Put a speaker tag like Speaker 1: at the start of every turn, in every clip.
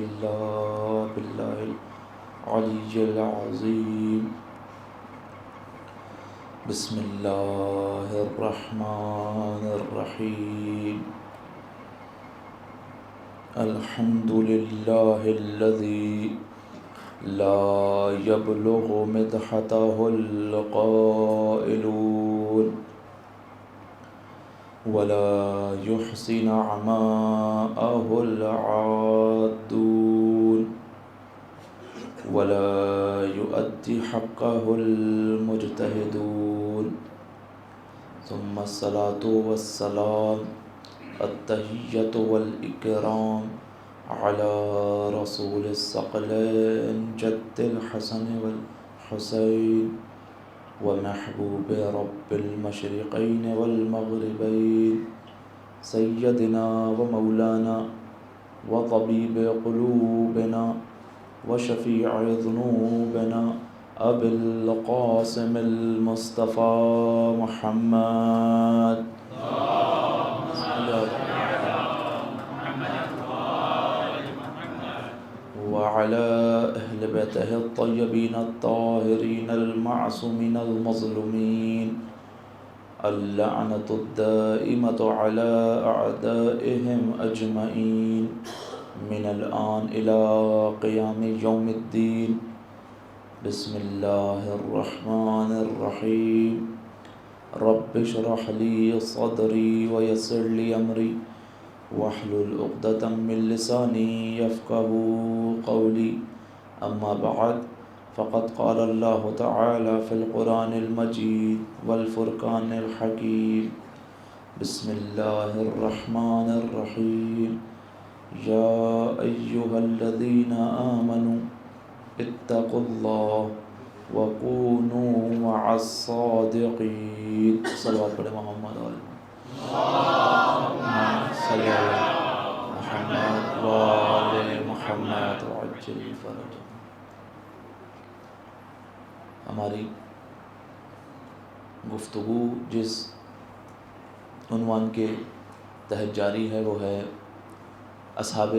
Speaker 1: إلا بالله العلي العظيم. بسم الله الرحمن الرحيم. الحمد لله الذي لا يبلغ مدحته القائلون ولا يحصي نعماءه العادون ولا يؤدي حقه المجتهدون. ثم الصلاة والسلام التحية والإكرام على رسول الثقلين جد الحسن والحسين ومحبوب رب المشرقين والمغربين سيدنا ومولانا وطبيب قلوبنا وشفيع ذنوبنا أبي القاسم المصطفى محمد وعلى أهل بيته الطيبين الطاهرين المعصومين المظلومين اللعنة الدائمة على أعدائهم أجمعين من الآن إلى قيام يوم الدين. بسم الله الرحمن الرحيم. رب اشرح لي صدري ويسر لي أمري واحلل عقدة من لساني يفقهوا قولي. أما بعد فقد قال الله تعالى في القرآن المجيد والفرقان الحكيم. بسم الله الرحمن الرحيم. يا أيها الذين آمنوا اتقوا الله وكونوا مع الصادقين. صلوات پڑھیں محمد علیہ صلی اللہ محمد وآل محمد وعجل فرجہ. ہماری گفتگو جس عنوان کے تحت جاری ہے وہ ہے اصحاب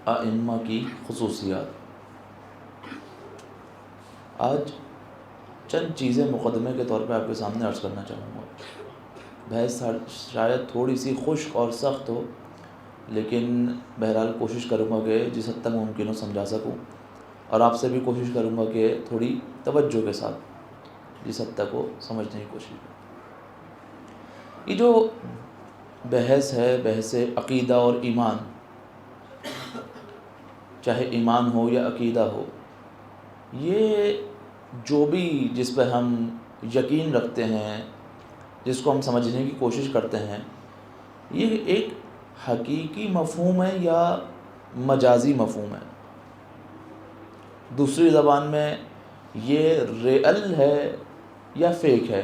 Speaker 1: ائمہ کی خصوصیات. آج چند چیزیں مقدمے کے طور پہ آپ کے سامنے عرض کرنا چاہوں گا. بحث شاید تھوڑی سی خشک اور سخت ہو، لیکن بہرحال کوشش کروں گا کہ جس حد تک ممکن ہو سمجھا سکوں، اور آپ سے بھی کوشش کروں گا کہ تھوڑی توجہ کے ساتھ جس حد تک ہو سمجھنے کی کوشش کروں. یہ جو بحث ہے، بحث عقیدہ اور ایمان، چاہے ایمان ہو یا عقیدہ ہو، یہ جو بھی جس پہ ہم یقین رکھتے ہیں، جس کو ہم سمجھنے کی کوشش کرتے ہیں، یہ ایک حقیقی مفہوم ہے یا مجازی مفہوم ہے. دوسری زبان میں یہ ریئل ہے یا فیک ہے،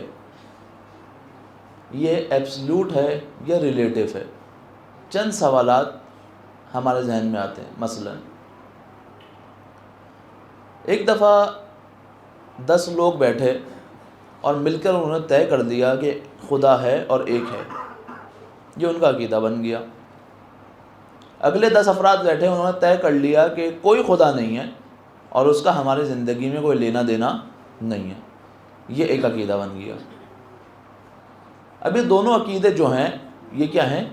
Speaker 1: یہ ایبسلیوٹ ہے یا ریلیٹیو ہے. چند سوالات ہمارے ذہن میں آتے ہیں. مثلا ایک دفعہ 10 لوگ بیٹھے اور مل کر انہوں نے طے کر دیا کہ خدا ہے اور ایک ہے. یہ ان کا عقیدہ بن گیا. اگلے 10 افراد بیٹھے، انہوں نے طے کر لیا کہ کوئی خدا نہیں ہے اور اس کا ہماری زندگی میں کوئی لینا دینا نہیں ہے. یہ ایک عقیدہ بن گیا. اب یہ دونوں عقیدے جو ہیں یہ کیا ہیں؟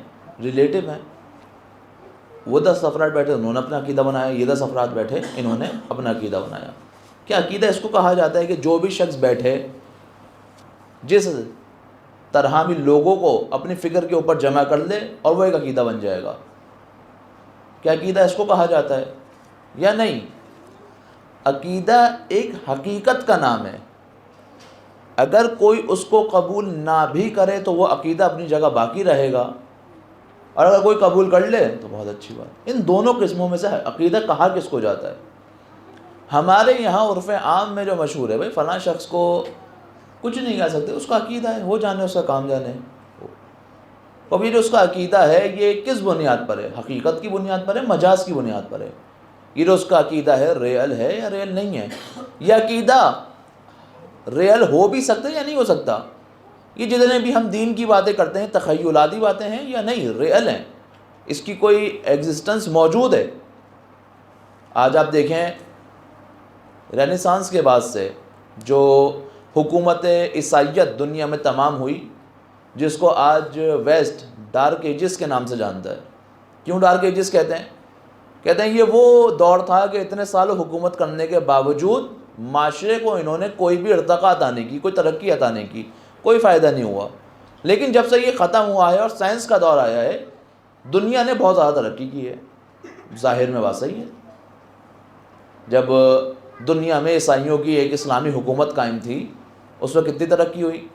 Speaker 1: ریلیٹیو ہیں. وہ 10 افراد بیٹھے، انہوں نے اپنا عقیدہ بنایا. یہ 10 افراد بیٹھے، انہوں نے اپنا عقیدہ بنایا. کیا عقیدہ اس کو کہا جاتا ہے کہ جو بھی شخص بیٹھے، جس طرح بھی لوگوں کو اپنی فکر کے اوپر جمع کر لے اور وہ ایک عقیدہ بن جائے گا. کیا عقیدہ اس کو کہا جاتا ہے یا نہیں؟ عقیدہ ایک حقیقت کا نام ہے. اگر کوئی اس کو قبول نہ بھی کرے تو وہ عقیدہ اپنی جگہ باقی رہے گا، اور اگر کوئی قبول کر لے تو بہت اچھی بات. ان دونوں قسموں میں سے عقیدہ کہا کس کو جاتا ہے؟ ہمارے یہاں عرف عام میں جو مشہور ہے، بھائی فلاں شخص کو کچھ نہیں کہہ سکتے، اس کا عقیدہ ہے، وہ جانے اس کا کام جانے. اب یہ جو اس کا عقیدہ ہے یہ کس بنیاد پر ہے؟ حقیقت کی بنیاد پر ہے، مجاز کی بنیاد پر ہے؟ یہ جو اس کا عقیدہ ہے ریئل ہے یا ریئل نہیں ہے؟ یہ عقیدہ ریئل ہو بھی سکتا ہے یا نہیں ہو سکتا؟ یہ جتنے بھی ہم دین کی باتیں کرتے ہیں تخیلاتی باتیں ہیں یا نہیں ریئل ہیں؟ اس کی کوئی ایگزسٹنس موجود ہے؟ آج آپ دیکھیں رینیسانس کے بعد سے جو حکومت عیسائیت دنیا میں تمام ہوئی، جس کو آج ویسٹ ڈارک ایجز کے نام سے جانتا ہے. کیوں ڈارک ایجز کہتے ہیں؟ کہتے ہیں یہ وہ دور تھا کہ اتنے سال حکومت کرنے کے باوجود معاشرے کو انہوں نے کوئی بھی ارتقا عطا نہیں کی، کوئی ترقی عطا نہیں کی، کوئی فائدہ نہیں ہوا. لیکن جب سے یہ ختم ہوا ہے اور سائنس کا دور آیا ہے، دنیا نے بہت زیادہ ترقی کی ہے. ظاہر میں بات صحیح ہے. جب دنیا میں عیسائیوں کی ایک اسلامی حکومت قائم تھی، اس وقت کتنی ترقی ہوئی،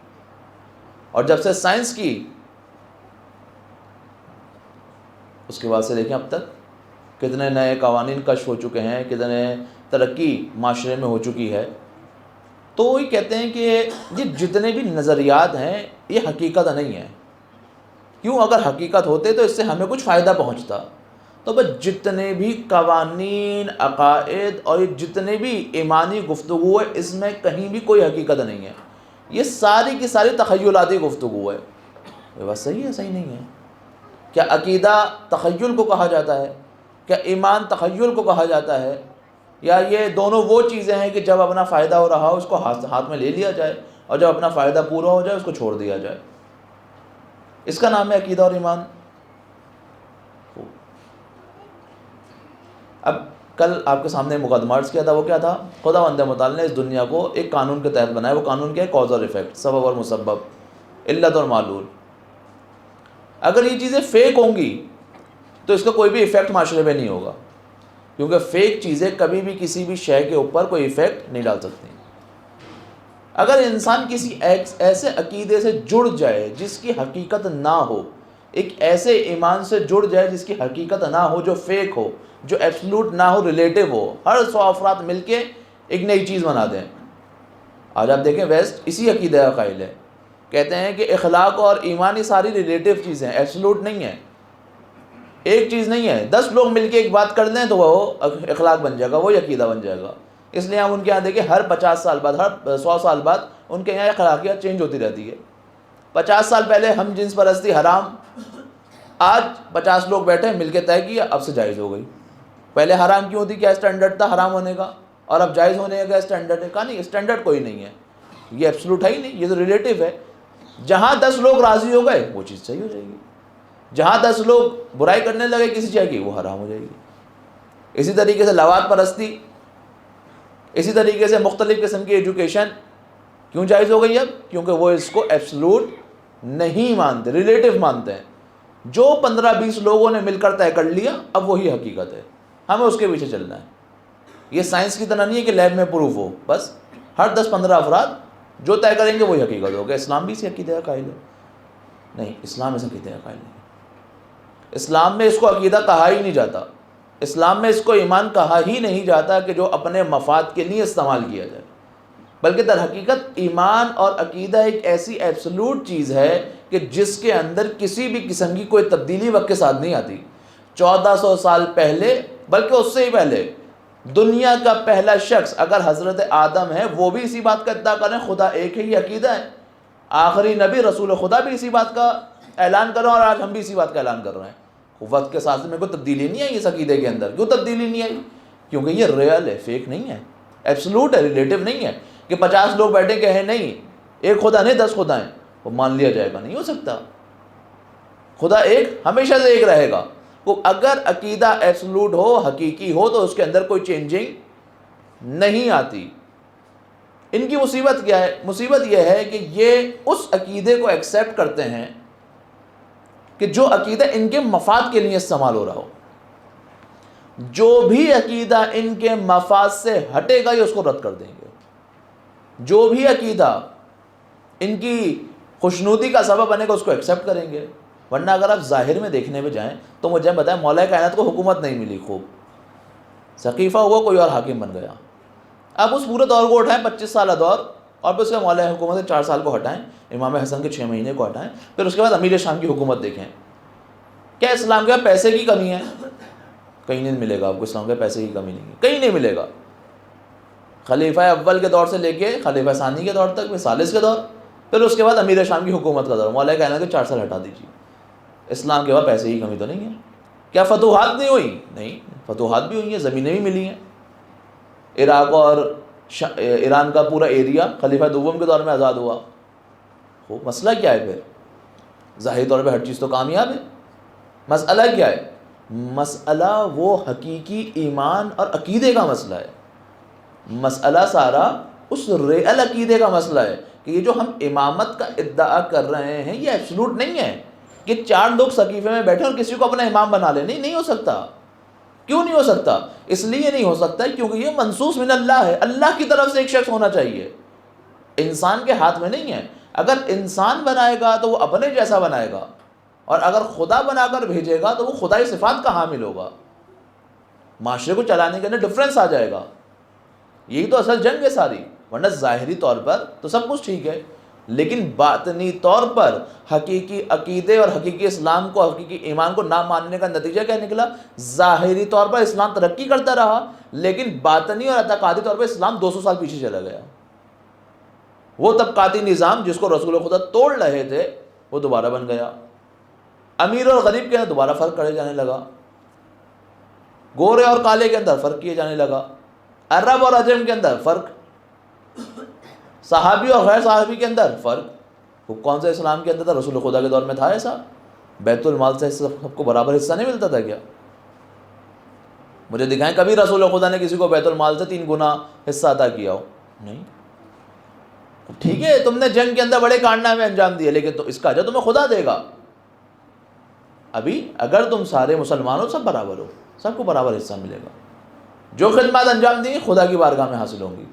Speaker 1: اور جب سے سائنس کی، اس کے بعد سے دیکھیں اب تک کتنے نئے قوانین کشف ہو چکے ہیں، کتنے ترقی معاشرے میں ہو چکی ہے. تو وہی کہتے ہیں کہ یہ جتنے بھی نظریات ہیں یہ حقیقت نہیں ہے. کیوں؟ اگر حقیقت ہوتے تو اس سے ہمیں کچھ فائدہ پہنچتا. تو بس جتنے بھی قوانین، عقائد اور یہ جتنے بھی ایمانی گفتگو ہے، اس میں کہیں بھی کوئی حقیقت نہیں ہے. یہ ساری کی ساری تخیلاتی گفتگو ہے. یہ بات صحیح ہے؟ صحیح نہیں ہے. کیا عقیدہ تخیل کو کہا جاتا ہے؟ کیا ایمان تخیل کو کہا جاتا ہے؟ یا یہ دونوں وہ چیزیں ہیں کہ جب اپنا فائدہ ہو رہا ہو اس کو ہاتھ میں لے لیا جائے، اور جب اپنا فائدہ پورا ہو جائے اس کو چھوڑ دیا جائے؟ اس کا نام ہے عقیدہ اور ایمان. اب کل آپ کے سامنے مقدمہ عرض کیا تھا، وہ کیا تھا؟ خداوند متعال نے اس دنیا کو ایک قانون کے تحت بنایا. وہ قانون کیا ہے؟ کاز اور ایفیکٹ، سبب اور مسبب، علت اور معلول. اگر یہ چیزیں فیک ہوں گی تو اس کا کوئی بھی ایفیکٹ معاشرے میں نہیں ہوگا، کیونکہ فیک چیزیں کبھی بھی کسی بھی شے کے اوپر کوئی ایفیکٹ نہیں ڈال سکتی. اگر انسان کسی ایسے عقیدے سے جڑ جائے جس کی حقیقت نہ ہو، ایک ایسے ایمان سے جڑ جائے جس کی حقیقت نہ ہو، جو فیک ہو، جو ایبسلوٹ نہ ہو، ریلیٹیو ہو، ہر 100 افراد مل کے ایک نئی چیز بنا دیں. آج آپ دیکھیں ویسٹ اسی عقیدے کا قائل ہے. کہتے ہیں کہ اخلاق اور ایمان یہ ساری ریلیٹیو چیزیں ہیں، ایبسلوٹ نہیں ہے، ایک چیز نہیں ہے. 10 لوگ مل کے ایک بات کر دیں تو وہ اخلاق بن جائے گا، وہ عقیدہ بن جائے گا. اس لیے ہم ان کے یہاں دیکھیں ہر 50 سال بعد، ہر 100 سال بعد ان کے یہاں اخلاقیات چینج ہوتی رہتی ہے. 50 سال پہلے ہم جنس پرستی حرام، آج 50 لوگ بیٹھے مل کے طے کیا، اب سے جائز ہو گئی. پہلے حرام کیوں تھی؟ کیا اسٹینڈرڈ تھا حرام ہونے کا؟ اور اب جائز ہونے کا کیا اسٹینڈرڈ ہے؟ کہا نہیں، اسٹینڈرڈ کوئی نہیں ہے، یہ ایبسلوٹ ہے ہی نہیں، یہ تو ریلیٹیو ہے. جہاں 10 لوگ راضی ہو گئے وہ چیز صحیح ہو جائے گی. جہاں 10 لوگ برائی کرنے لگے کسی چیز کی، وہ حرام ہو جائے گی. اسی طریقے سے لواط پرستی، اسی طریقے سے مختلف قسم کی ایجوکیشن کیوں جائز ہو گئی اب؟ کیونکہ وہ اس کو ایبسلوٹ نہیں مانتے، ریلیٹیو مانتے ہیں. جو 15-20 لوگوں نے مل کر طے کر لیا اب وہی حقیقت ہے، ہمیں اس کے پیچھے چلنا ہے. یہ سائنس کی طرح نہیں ہے کہ لیب میں پروف ہو، بس ہر 10-15 افراد جو طے کریں گے وہی حقیقت ہوگا. اسلام بھی اسی عقیدے کا قائل ہے؟ نہیں، اسلام اس عقیدے کا قائل نہیں. اسلام میں اس کو عقیدہ کہا ہی نہیں جاتا، اسلام میں اس کو ایمان کہا ہی نہیں جاتا کہ جو اپنے مفاد کے لیے استعمال کیا جائے، بلکہ در حقیقت ایمان اور عقیدہ ایک ایسی ایبسلوٹ چیز ہے کہ جس کے اندر کسی بھی قسم کی کوئی تبدیلی وقت کے ساتھ نہیں آتی. 1400 سال پہلے، بلکہ اس سے ہی پہلے، دنیا کا پہلا شخص اگر حضرت آدم ہے وہ بھی اسی بات کا ادعا کریں خدا ایک ہے، یہ عقیدہ ہے. آخری نبی رسول خدا بھی اسی بات کا اعلان کر رہے ہیں، اور آج ہم بھی اسی بات کا اعلان کر رہے ہیں. وقت کے ساتھ میں کوئی تبدیلی نہیں آئی اس عقیدے کے اندر. کیوں تبدیلی نہیں آئی؟ کیونکہ یہ ریئل ہے، فیک نہیں ہے، ایبسلوٹ ہے، ریلیٹیو نہیں ہے. کہ 50 لوگ بیٹھے کہیں نہیں ایک خدا نہیں 10 خدا ہیں، وہ مان لیا جائے گا؟ نہیں ہو سکتا. خدا ایک ہمیشہ سے ایک رہے گا. وہ اگر عقیدہ ایبسلوٹ ہو، حقیقی ہو، تو اس کے اندر کوئی چینجنگ نہیں آتی. ان کی مصیبت کیا ہے؟ مصیبت یہ ہے کہ یہ اس عقیدے کو ایکسیپٹ کرتے ہیں کہ جو عقیدہ ان کے مفاد کے لیے استعمال ہو رہا ہو. جو بھی عقیدہ ان کے مفاد سے ہٹے گا یہ اس کو رد کر دیں گے. جو بھی عقیدہ ان کی خوشنودی کا سبب بنے گا اس کو ایکسیپٹ کریں گے. ورنہ اگر آپ ظاہر میں دیکھنے میں جائیں تو مجھے بتائیں مولا کائنات کو حکومت نہیں ملی، خوب ثقیفہ ہوا، کوئی اور حاکم بن گیا. اب اس پورے دور کو اٹھائیں، 25 سالہ دور، اور پھر اس کے مولا حکومت 4 سال کو ہٹائیں، امام حسن کے 6 مہینے کو ہٹائیں، پھر اس کے بعد امیر شام کی حکومت دیکھیں. کیا اسلام کے پیسے کی کمی ہے؟ کہیں نہیں ملے گا آپ کو اسلام کے پیسے کی کمی نہیں ہے، کہیں نہیں ملے گا. خلیفہ اول کے دور سے لے کے خلیفہ ثانی کے دور تک، پھر ثالث کے دور، پھر اس کے بعد امیر شام کی حکومت کا دور، مولا کائنات کے 4 سال ہٹا دیجیے. اسلام کے بعد پیسے کی کمی تو نہیں ہے. کیا فتوحات نہیں ہوئی؟ نہیں. فتوحات بھی ہوئی ہیں، زمینیں بھی ملی ہیں. عراق اور ایران کا پورا ایریا خلیفہ دوم کے دور میں آزاد ہوا. وہ مسئلہ کیا ہے پھر؟ ظاہری طور پہ ہر چیز تو کامیاب ہے. مسئلہ کیا ہے؟ مسئلہ وہ حقیقی ایمان اور عقیدے کا مسئلہ ہے. مسئلہ سارا اس ریئل عقیدے کا مسئلہ ہے کہ یہ جو ہم امامت کا ادعا کر رہے ہیں یہ ایبسولوٹ نہیں ہے کہ 4 لوگ سقیفے میں بیٹھے اور کسی کو اپنا امام بنا لیں. نہیں ہو سکتا. کیوں نہیں ہو سکتا؟ اس لیے نہیں ہو سکتا کیونکہ یہ منصوص من اللہ ہے. اللہ کی طرف سے ایک شخص ہونا چاہیے، انسان کے ہاتھ میں نہیں ہے. اگر انسان بنائے گا تو وہ اپنے جیسا بنائے گا، اور اگر خدا بنا کر بھیجے گا تو وہ خدائی صفات کا حامل ہوگا. معاشرے کو چلانے کے اندر ڈفرینس آ جائے گا. یہی تو اصل جنگ ہے ساری. ورنہ ظاہری طور پر تو سب کچھ ٹھیک ہے، لیکن باطنی طور پر حقیقی عقیدے اور حقیقی اسلام کو، حقیقی ایمان کو نہ ماننے کا نتیجہ کیا نکلا؟ ظاہری طور پر اسلام ترقی کرتا رہا، لیکن باطنی اور اعتقادی طور پر اسلام 200 سال پیچھے چلا گیا. وہ طبقاتی نظام جس کو رسول خدا توڑ رہے تھے وہ دوبارہ بن گیا. امیر اور غریب کے اندر دوبارہ فرق کرے جانے لگا، گورے اور کالے کے اندر فرق کیے جانے لگا، عرب اور عجم کے اندر فرق، صحابی اور غیر صحابی کے اندر فرق. وہ کون سا اسلام کے اندر تھا؟ رسول خدا کے دور میں تھا ایسا؟ بیت المال سے سب کو برابر حصہ نہیں ملتا تھا کیا؟ مجھے دکھائیں کبھی رسول خدا نے کسی کو بیت المال سے 3 گنا حصہ عطا کیا ہو؟ نہیں. ٹھیک ہے تم نے جنگ کے اندر بڑے کارنامے انجام دیے، لیکن تو اس کا اجر تمہیں خدا دے گا. ابھی اگر تم سارے مسلمانوں سب برابر ہو، سب کو برابر حصہ ملے گا. جو خدمات انجام دی خدا کی بارگاہ میں حاصل ہوں گی.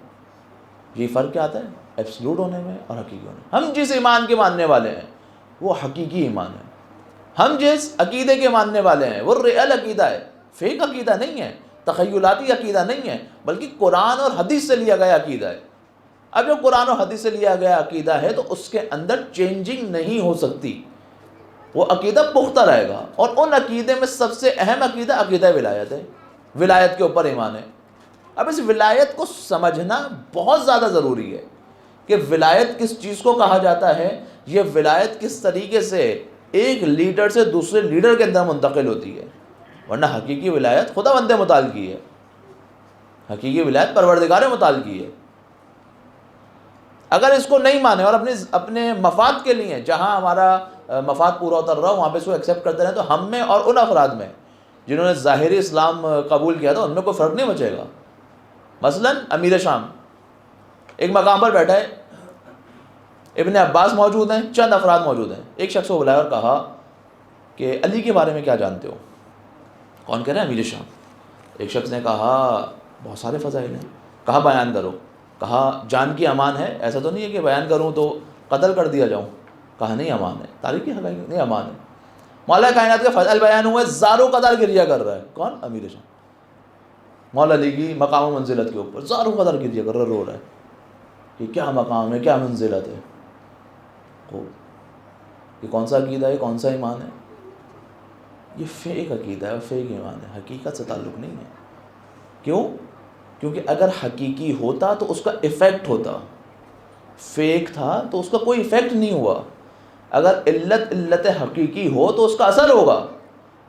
Speaker 1: یہ فرق کیا آتا ہے؟ ایبسلوٹ ہونے میں اور حقیقی ہونے میں. ہم جس ایمان کے ماننے والے ہیں وہ حقیقی ایمان ہے. ہم جس عقیدے کے ماننے والے ہیں وہ ریئل عقیدہ ہے، فیک عقیدہ نہیں ہے، تخیلاتی عقیدہ نہیں ہے، بلکہ قرآن اور حدیث سے لیا گیا عقیدہ ہے. اب جو قرآن و حدیث سے لیا گیا عقیدہ ہے تو اس کے اندر چینجنگ نہیں ہو سکتی. وہ عقیدہ پختہ رہے گا. اور ان عقیدے میں سب سے اہم عقیدہ عقیدہ ولایت ہے. ولایت کے اوپر ایمان ہے. اب اس ولایت کو سمجھنا بہت زیادہ ضروری ہے کہ ولایت کس چیز کو کہا جاتا ہے، یہ ولایت کس طریقے سے ایک لیڈر سے دوسرے لیڈر کے اندر منتقل ہوتی ہے. ورنہ حقیقی ولایت خدا بندے متعال کی ہے، حقیقی ولایت پروردگار متعال کی ہے. اگر اس کو نہیں مانے اور اپنے مفاد کے لیے جہاں ہمارا مفاد پورا ہوتا رہا وہاں پہ اس کو ایکسیپٹ کرتے رہے تو ہم میں اور ان افراد میں جنہوں نے ظاہری اسلام قبول کیا تھا ان میں کوئی فرق نہیں بچے گا. مثلا امیر شام ایک مقام پر بیٹھا ہے، ابن عباس موجود ہیں، چند افراد موجود ہیں. ایک شخص کو بلایا اور کہا کہ علی کے بارے میں کیا جانتے ہو؟ کون کہہ رہے ہیں؟ امیر شام. ایک شخص نے کہا بہت سارے فضائل ہیں. کہا بیان کرو. کہا جان کی امان ہے، ایسا تو نہیں ہے کہ بیان کروں تو قتل کر دیا جاؤں. کہا نہیں امان ہے. تاریخی حقائق نہیں امان ہے. مولا کائنات کے فضائل بیان ہوئے، زاروں قدر گریا کر رہا ہے. کون؟ امیر شام. مولا علی کی مقام و منزلت کے اوپر زاروں قدر گریا کر رہا ہے، رو رہا ہے. یہ کیا مقام ہے، کیا منزلت ہے. یہ کون سا عقیدہ ہے، کون سا ایمان ہے؟ یہ فیک عقیدہ ہے، فیک ایمان ہے، حقیقت سے تعلق نہیں ہے. کیوں؟ کیونکہ اگر حقیقی ہوتا تو اس کا ایفیکٹ ہوتا، فیک تھا تو اس کا کوئی ایفیکٹ نہیں ہوا. اگر علت حقیقی ہو تو اس کا اثر ہوگا.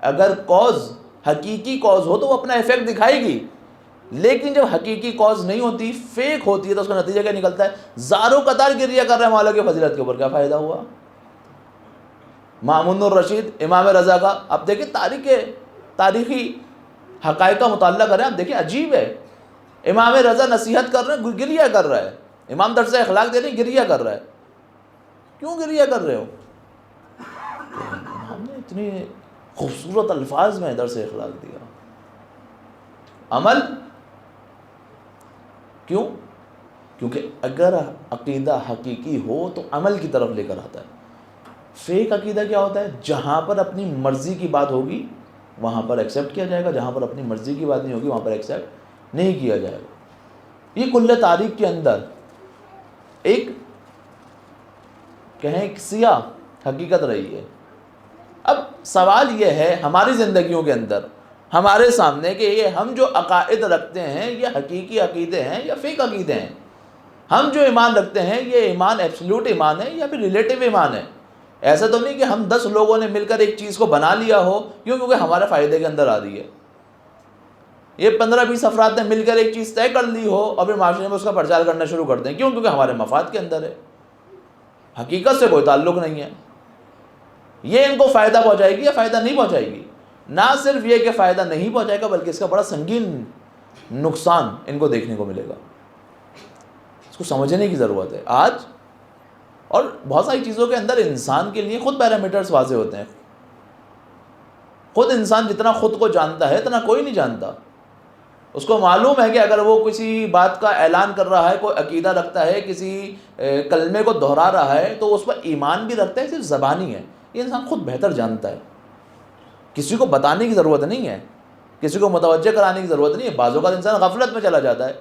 Speaker 1: اگر کاز حقیقی کاز ہو تو وہ اپنا ایفیکٹ دکھائے گی. لیکن جب حقیقی کاز نہیں ہوتی، فیک ہوتی ہے، تو اس کا نتیجہ کیا نکلتا ہے؟ زاروں قطار گریا کر رہے ہیں مولا کی فضیلت کے اوپر. کیا فائدہ ہوا؟ مامون الرشید امام رضا کا اب دیکھیں تاریخی حقائق کا مطالعہ کریں، آپ دیکھیں عجیب ہے. امام رضا نصیحت کر رہے ہیں، گریا کر رہا ہے. امام درس اخلاق دے رہے ہیں، گریا کر رہا ہے. کیوں گریا کر رہے ہو؟ ہم نے اتنی خوبصورت الفاظ میں درس اخلاق دیا. عمل کیوں؟ کیونکہ اگر عقیدہ حقیقی ہو تو عمل کی طرف لے کر آتا ہے. فیک عقیدہ کیا ہوتا ہے؟ جہاں پر اپنی مرضی کی بات ہوگی وہاں پر ایکسیپٹ کیا جائے گا، جہاں پر اپنی مرضی کی بات نہیں ہوگی وہاں پر ایکسیپٹ نہیں کیا جائے گا. یہ کل تاریخ کے اندر ایک کہیں سیاہ حقیقت رہی ہے. اب سوال یہ ہے ہماری زندگیوں کے اندر ہمارے سامنے کہ یہ ہم جو عقائد رکھتے ہیں یہ حقیقی عقیدے ہیں یا فیک عقیدے ہیں. ہم جو ایمان رکھتے ہیں یہ ایمان ایبسلیوٹ ایمان ہے یا پھر ریلیٹیو ایمان ہے. ایسا تو نہیں کہ ہم 10 لوگوں نے مل کر ایک چیز کو بنا لیا ہو کیونکہ ہمارے فائدے کے اندر آ رہی ہے. یہ 15-20 افراد نے مل کر ایک چیز طے کر لی ہو اور پھر معاشرے میں اس کا پرچار کرنا شروع کر دیں. کیوں؟ کیونکہ ہمارے مفاد کے اندر ہے, حقیقت سے کوئی تعلق نہیں ہے. یہ ان کو فائدہ پہنچائے گی یا فائدہ نہیں پہنچائے گی؟ نہ صرف یہ کہ فائدہ نہیں پہنچائے گا بلکہ اس کا بڑا سنگین نقصان ان کو دیکھنے کو ملے گا. اس کو سمجھنے کی ضرورت ہے آج. اور بہت ساری چیزوں کے اندر انسان کے لیے خود پیرامیٹرز واضح ہوتے ہیں. خود انسان جتنا خود کو جانتا ہے اتنا کوئی نہیں جانتا. اس کو معلوم ہے کہ اگر وہ کسی بات کا اعلان کر رہا ہے, کوئی عقیدہ رکھتا ہے, کسی کلمے کو دہرا رہا ہے, تو اس پر ایمان بھی رکھتا ہے, صرف زبانی ہے. یہ انسان خود بہتر جانتا ہے. کسی کو بتانے کی ضرورت نہیں ہے, کسی کو متوجہ کرانے کی ضرورت نہیں ہے. بعض اوقات انسان غفلت میں چلا جاتا ہے,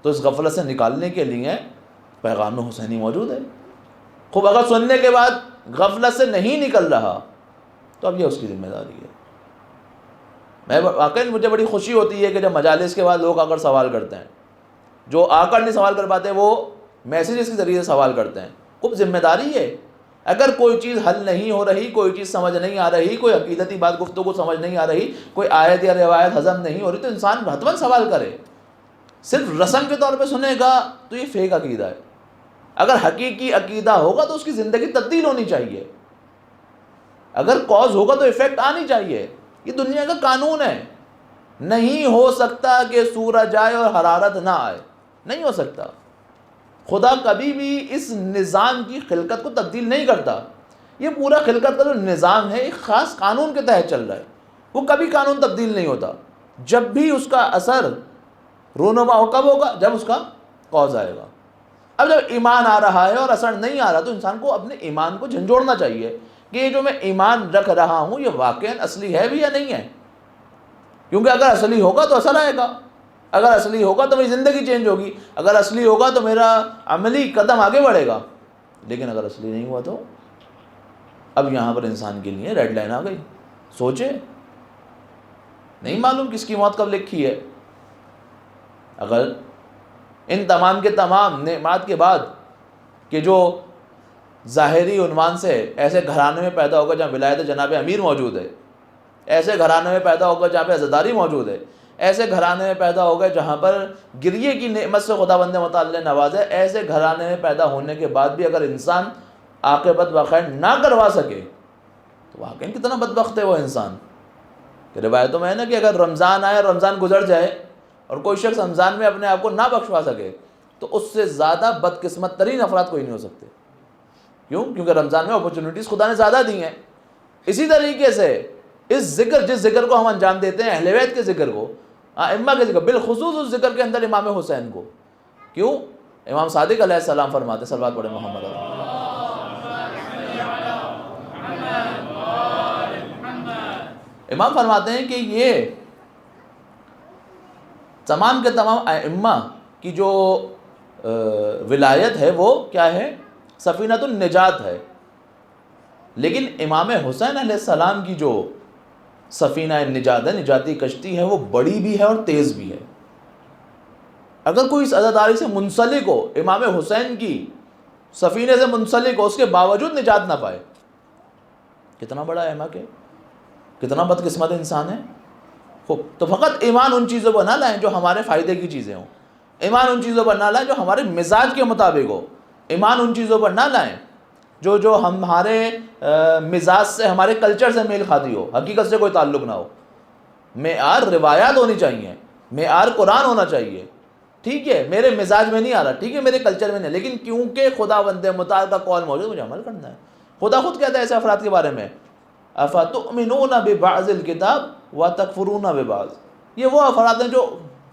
Speaker 1: تو اس غفلت سے نکالنے کے لیے پیغام حسینی موجود ہے. خوب اگر سننے کے بعد غفلت سے نہیں نکل رہا تو اب یہ اس کی ذمہ داری ہے. واقعی مجھے بڑی خوشی ہوتی ہے کہ جب مجالس کے بعد لوگ آ کر سوال کرتے ہیں, جو آ کر نہیں سوال کر پاتے وہ میسیجز کے ذریعے سے سوال کرتے ہیں. خوب ذمہ داری ہے. اگر کوئی چیز حل نہیں ہو رہی, کوئی چیز سمجھ نہیں آ رہی, کوئی عقیدتی بات گفتگو سمجھ نہیں آ رہی, کوئی آیت یا روایت ہضم نہیں ہو رہی, تو انسان حتماً سوال کرے. صرف رسم کے طور پہ سنے گا تو یہ فیک عقیدہ ہے. اگر حقیقی عقیدہ ہوگا تو اس کی زندگی تبدیل ہونی چاہیے. اگر کاز ہوگا تو ایفیکٹ آنی چاہیے. یہ دنیا کا قانون ہے. نہیں ہو سکتا کہ سورج آئے اور حرارت نہ آئے, نہیں ہو سکتا. خدا کبھی بھی اس نظام کی خلقت کو تبدیل نہیں کرتا. یہ پورا خلقت کا جو نظام ہے ایک خاص قانون کے تحت چل رہا ہے. وہ کبھی قانون تبدیل نہیں ہوتا. جب بھی اس کا اثر رونما ہو, کب ہوگا؟ جب اس کا کاز آئے گا. اب جب ایمان آ رہا ہے اور اثر نہیں آ رہا تو انسان کو اپنے ایمان کو جھنجھوڑنا چاہیے کہ یہ جو میں ایمان رکھ رہا ہوں یہ واقعاً اصلی ہے بھی یا نہیں ہے. کیونکہ اگر اصلی ہوگا تو اثر آئے گا, اگر اصلی ہوگا تو میری زندگی چینج ہوگی, اگر اصلی ہوگا تو میرا عملی قدم آگے بڑھے گا. لیکن اگر اصلی نہیں ہوا تو اب یہاں پر انسان کے لیے ریڈ لائن آ گئی. سوچے, نہیں معلوم کس کی موت کب لکھی ہے. اگر ان تمام کے تمام نعمات کے بعد کہ جو ظاہری عنوان سے ایسے گھرانے میں پیدا ہوگا جہاں ولایت جناب امیر موجود ہے, ایسے گھرانے میں پیدا ہوگا جہاں پہ عزاداری موجود ہے, ایسے گھرانے میں پیدا ہوگا جہاں پر گریے کی نعمت سے خداوند متعال نواز ہے, ایسے گھرانے میں پیدا ہونے کے بعد بھی اگر انسان عاقبت بخیر نہ کروا سکے تو واقعی کتنا بدبخت ہے وہ انسان. کہ روایتوں میں ہے نا کہ اگر رمضان آئے اور رمضان گزر جائے اور کوئی شخص رمضان میں اپنے آپ کو نہ بخشوا سکے تو اس سے زیادہ بدقسمت ترین افراد کوئی نہیں ہو سکتے. کیوں؟ کیونکہ رمضان میں اپرچونٹیز خدا نے زیادہ دی ہیں. اسی طریقے سے اس ذکر, جس ذکر کو ہم انجام دیتے ہیں اہل بیت کے ذکر کو, ائمہ کے ذکر, بالخصوص اس ذکر کے اندر امام حسین کو. کیوں؟ امام صادق علیہ السلام فرماتے, صلوات پڑھیں محمد علیہ. امام فرماتے ہیں کہ یہ تمام کے تمام ائمہ کی جو ولایت ہے وہ کیا ہے؟ سفینۃ النجات ہے. لیکن امام حسین علیہ السلام کی جو سفینہ نجات ہے, نجاتی کشتی ہے, وہ بڑی بھی ہے اور تیز بھی ہے. اگر کوئی اس عزاداری سے منسلک ہو, امام حسین کی سفینے سے منسلک ہو, اس کے باوجود نجات نہ پائے, کتنا بڑا احمق کہ کتنا بدقسمت انسان ہے. خوب, تو فقط ایمان ان چیزوں پر نہ لائیں جو ہمارے فائدے کی چیزیں ہوں, ایمان ان چیزوں پر نہ لائیں جو ہمارے مزاج کے مطابق ہو, ایمان ان چیزوں پر نہ لائیں جو ہمارے مزاج سے, ہمارے کلچر سے میل کھاتی ہو, حقیقت سے کوئی تعلق نہ ہو. معیار روایات ہونی چاہیے, معیار قرآن ہونا چاہیے. ٹھیک ہے میرے مزاج میں نہیں آ رہا, ٹھیک ہے میرے کلچر میں نہیں, لیکن کیونکہ خداوند متعال کا قول موجود مجھے عمل کرنا ہے. خدا خود کہتا ہے ایسے افراد کے بارے میں, افتؤمنون ببعض الکتاب وتکفرون ببعض. یہ وہ افراد ہیں جو